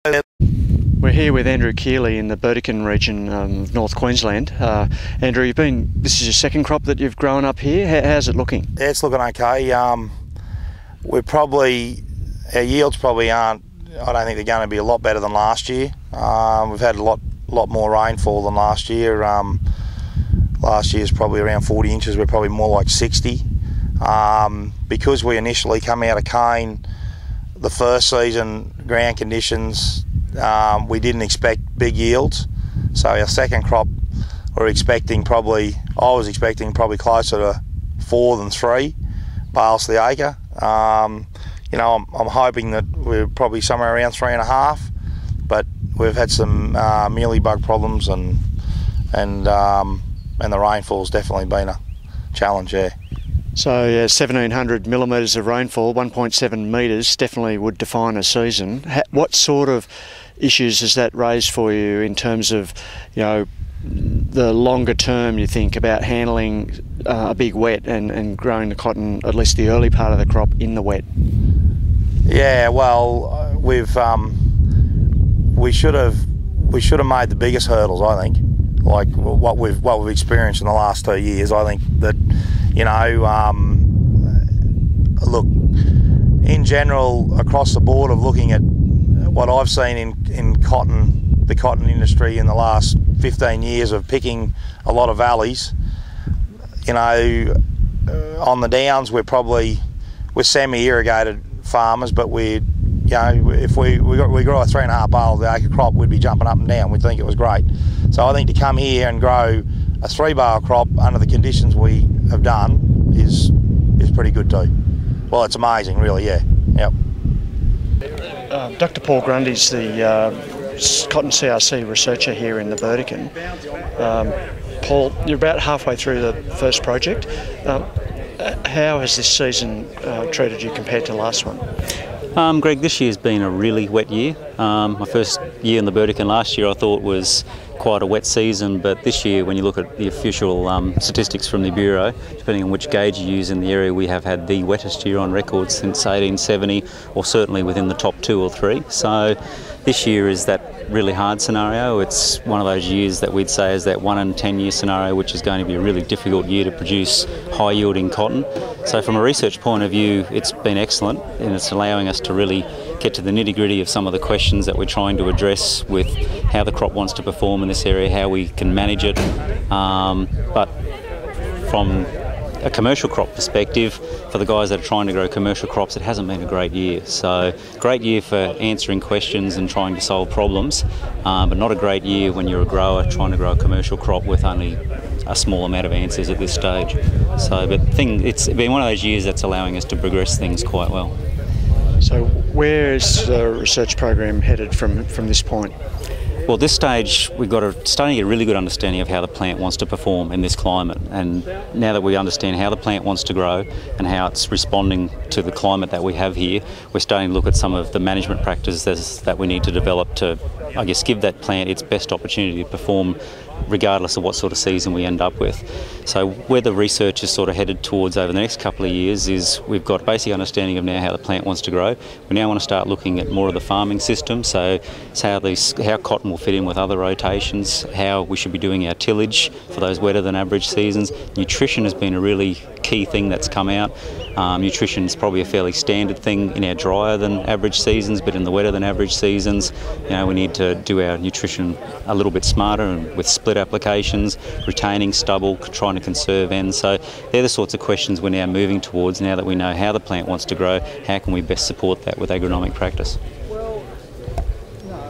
We're here with Andrew Keeley in the Burdekin region of North Queensland. Andrew, this is your second crop that you've grown up here. How's it looking? Yeah, it's looking okay. Our yields probably aren't, I don't think they're going to be a lot better than last year. We've had a lot more rainfall than last year. Last year's probably around 40 inches, we're probably more like 60. Because we initially come out of cane, the first season ground conditions, we didn't expect big yields. So our second crop, I was expecting probably closer to 4 than 3 bales to the acre. I'm hoping that we're probably somewhere around 3.5, but we've had some mealybug problems and the rainfall's definitely been a challenge there. So 1,700 millimetres of rainfall, 1.7 metres, definitely would define a season. What sort of issues has that raised for you in terms of, the longer term, you think, about handling a big wet and growing the cotton, at least the early part of the crop, in the wet? Yeah, well, we should have made the biggest hurdles, I think. Like what we've experienced in the last 2 years. I think that, look, in general, across the board of looking at what I've seen in the cotton industry in the last 15 years of picking a lot of valleys, on the downs we're semi-irrigated farmers, but if we grow a 3.5 bale acre crop, we'd be jumping up and down. We'd think it was great. So I think to come here and grow a 3 bale crop under the conditions we have done is pretty good too. Well, it's amazing, really. Yeah. Yep. Dr. Paul Grundy's the cotton CRC researcher here in the Burdekin. Paul, you're about halfway through the first project. How has this season treated you compared to last one? Greg, this year's been a really wet year. My first year in the Burdekin last year I thought was quite a wet season, but this year, when you look at the official statistics from the Bureau, depending on which gauge you use in the area, we have had the wettest year on record since 1870, or certainly within the top 2 or 3. So this year is that really hard scenario. It's one of those years that we'd say is that 1 in 10 year scenario, which is going to be a really difficult year to produce high yielding cotton. So from a research point of view, it's been excellent, and it's allowing us to really get to the nitty-gritty of some of the questions that we're trying to address with how the crop wants to perform in this area, how we can manage it. But from a commercial crop perspective, for the guys that are trying to grow commercial crops, it hasn't been a great year. So great year for answering questions and trying to solve problems, but not a great year when you're a grower trying to grow a commercial crop with only a small amount of answers at this stage. So, it's been one of those years that's allowing us to progress things quite well. So where is the research program headed from this point? Well, at this stage, we've got starting to get a really good understanding of how the plant wants to perform in this climate. And now that we understand how the plant wants to grow and how it's responding to the climate that we have here, we're starting to look at some of the management practices that we need to develop to, I guess, give that plant its best opportunity to perform regardless of what sort of season we end up with. So where the research is sort of headed towards over the next couple of years is we've got a basic understanding of now how the plant wants to grow. We now want to start looking at more of the farming system, so how cotton will fit in with other rotations, how we should be doing our tillage for those wetter than average seasons. Nutrition has been a really key thing that's come out. Nutrition is probably a fairly standard thing in our drier than average seasons, but in the wetter than average seasons, we need to do our nutrition a little bit smarter and with split applications, retaining stubble, trying to conserve ends. So they're the sorts of questions we're now moving towards now that we know how the plant wants to grow. How can we best support that with agronomic practice?